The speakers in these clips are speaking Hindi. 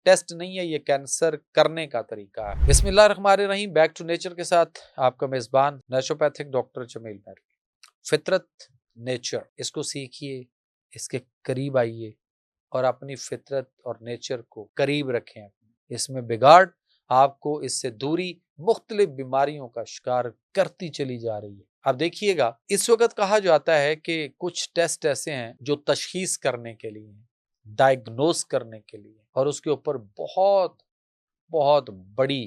टेस्ट नहीं है, ये कैंसर करने का तरीका है। बिस्मिल्लाहिर्रहमानिर्रहीम। बैक टू नेचर के साथ आपका मेजबान नेचुरोपैथिक डॉक्टर जमील मैरी। फितरत, नेचर, इसको सीखिए, इसके करीब आइए और अपनी फितरत और नेचर को करीब रखें। इसमें बिगाड़ आपको, इससे दूरी मुख्तलिफ बीमारियों का शिकार करती चली जा रही है। अब देखिएगा, इस वक्त कहा जाता है कि कुछ टेस्ट ऐसे हैं जो तशखीस करने के लिए हैं, डायग्नोस करने के लिए, और उसके ऊपर बहुत बहुत बड़ी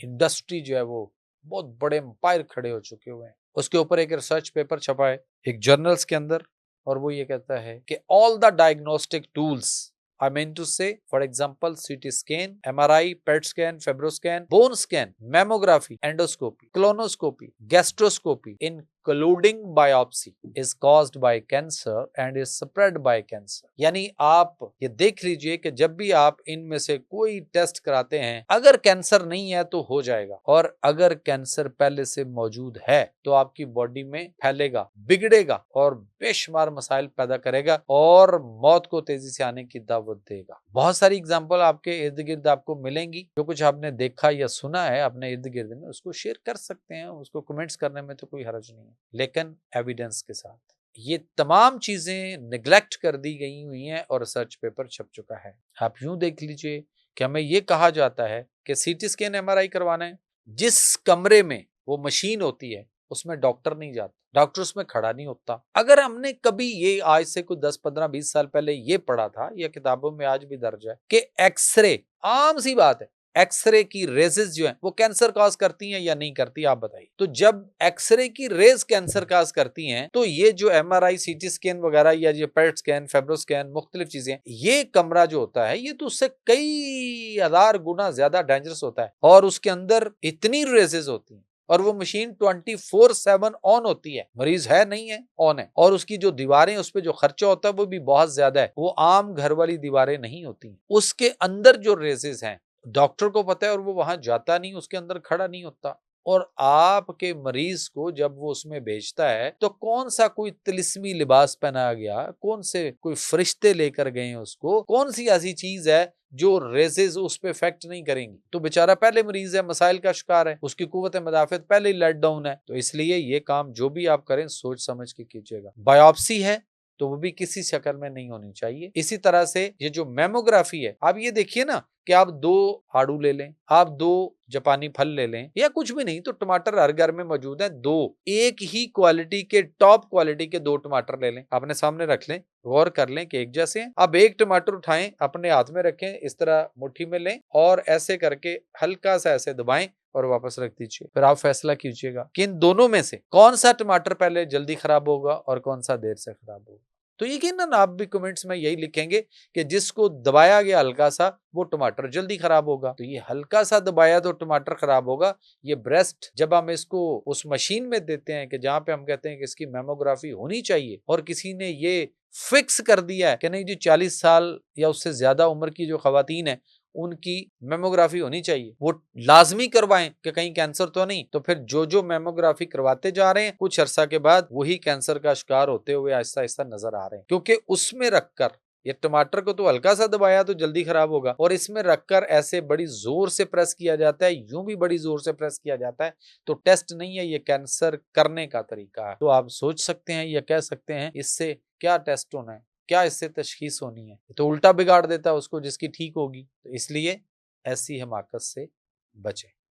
इंडस्ट्री जो है वो बहुत बड़े एम्पायर खड़े हो चुके हुए हैं। उसके ऊपर एक रिसर्च पेपर छपा है एक जर्नल्स के अंदर, और वो ये कहता है कि all the diagnostic tools, I mean to say, for example CT scan, MRI, PET scan, fibroscan, bone scan, mammography, endoscopy, colonoscopy, gastroscopy, including biopsy, is caused by cancer and is spread by cancer. यानी आप ये देख लीजिए कि जब भी आप इनमें से कोई टेस्ट कराते हैं, अगर कैंसर नहीं है तो हो जाएगा, और अगर कैंसर पहले से मौजूद है तो आपकी बॉडी में फैलेगा, बिगड़ेगा और बेशुमार मसाइल पैदा करेगा और मौत को तेजी से आने की दावत देगा। बहुत सारी एग्जांपल आपके इर्द गिर्द आपको मिलेंगी। जो कुछ आपने देखा या सुना है अपने इर्द गिर्द में, उसको शेयर कर सकते हैं, उसको कमेंट्स करने में तो कोई हर्ज नहीं है, लेकिन एविडेंस के साथ। ये तमाम चीजें निगलेक्ट कर दी गई हुई हैं और रिसर्च पेपर छप चुका है। आप यूं देख लीजिए कि हमें ये कहा जाता है कि सीटी स्कैन, एमआरआई करवाना है, जिस कमरे में वो मशीन होती है उसमें डॉक्टर नहीं जाता, डॉक्टर उसमें खड़ा नहीं होता। अगर हमने कभी ये आज से कुछ 10, 15, 20 साल पहले ये पढ़ा था, या किताबों में आज भी दर्ज है कि एक्सरे, आम सी बात है, एक्सरे की रेजेस जो है वो कैंसर काज करती हैं या नहीं करती, आप बताइए। तो जब एक्सरे की रेज कैंसर काज करती हैं, तो ये जो एमआरआई, सीटी स्कैन वगैरह, या ये पेट स्कैन, फेब्रोस्कैन, मुख्तलिफ चीजें, ये कमरा जो होता है ये तो उससे कई हजार गुना ज्यादा डेंजरस होता है, और उसके अंदर इतनी रेजेस होती हैं, और वो मशीन 24/7 ऑन होती है, मरीज है नहीं है, ऑन है, और उसकी जो दीवारें, उस पर जो खर्चा होता है वो भी बहुत ज्यादा है, वो आम घर वाली दीवारें नहीं होती। उसके अंदर जो रेजेस हैं, डॉक्टर को पता है, और वो वहां जाता नहीं, उसके अंदर खड़ा नहीं होता, और आपके मरीज को जब वो उसमें भेजता है तो कौन सा कोई तिलिस्मी लिबास पहनाया गया, कौन से कोई फरिश्ते लेकर गए उसको, कौन सी ऐसी चीज है जो रेजेस उस पे इफेक्ट नहीं करेंगी। तो बेचारा पहले मरीज है, मसाइल का शिकार है, उसकी कुव्वत मदाफियत पहले ही लेट डाउन है। तो इसलिए ये काम जो भी आप करें सोच समझ के कीजिएगा। बायोप्सी है तो वो भी किसी शक्ल में नहीं होनी चाहिए। इसी तरह से ये जो मेमोग्राफी है, आप ये देखिए ना कि आप 2 आड़ू ले लें, आप 2 जापानी फल ले लें, या कुछ भी नहीं तो टमाटर हर घर में मौजूद है, 2 एक ही क्वालिटी के, टॉप क्वालिटी के 2 टमाटर ले लें, अपने सामने रख लें, गौर कर लें कि एक जैसे हैं। अब एक टमाटर उठाएं, अपने हाथ में रखें, इस तरह मुट्ठी में लें और ऐसे करके हल्का सा ऐसे दबाएं और वापस रख दीजिए। फिर आप फैसला कीजिएगा कि इन दोनों में से कौन सा टमाटर पहले जल्दी खराब होगा और कौन सा देर से खराब होगा। तो यकीनन आप भी कमेंट्स में यही लिखेंगे कि जिसको दबाया गया हल्का सा, वो टमाटर जल्दी खराब होगा। तो ये हल्का सा दबाया तो टमाटर खराब होगा। ये ब्रेस्ट जब हम इसको उस मशीन में देते हैं कि जहां पे हम कहते हैं कि इसकी मेमोग्राफी होनी चाहिए, और किसी ने ये फिक्स कर दिया है कि नहीं जी 40 साल या उससे ज्यादा उम्र की जो खवातीन है उनकी मेमोग्राफी होनी चाहिए, वो लाजमी करवाएं कि कहीं कैंसर तो नहीं। तो फिर जो जो मेमोग्राफी करवाते जा रहे हैं, कुछ अरसा के बाद वही कैंसर का शिकार होते हुए आहिस्ता आहिस्ता नजर आ रहे हैं, क्योंकि उसमें रखकर, ये टमाटर को तो हल्का सा दबाया तो जल्दी खराब होगा, और इसमें रखकर ऐसे बड़ी जोर से प्रेस किया जाता है, यूं भी बड़ी जोर से प्रेस किया जाता है। तो टेस्ट नहीं है, ये कैंसर करने का तरीका है। तो आप सोच सकते हैं या कह सकते हैं इससे क्या टेस्ट होना है, क्या इससे तशखीस होनी है। तो उल्टा बिगाड़ देता है उसको जिसकी ठीक होगी। तो इसलिए ऐसी हमाकत से बचें।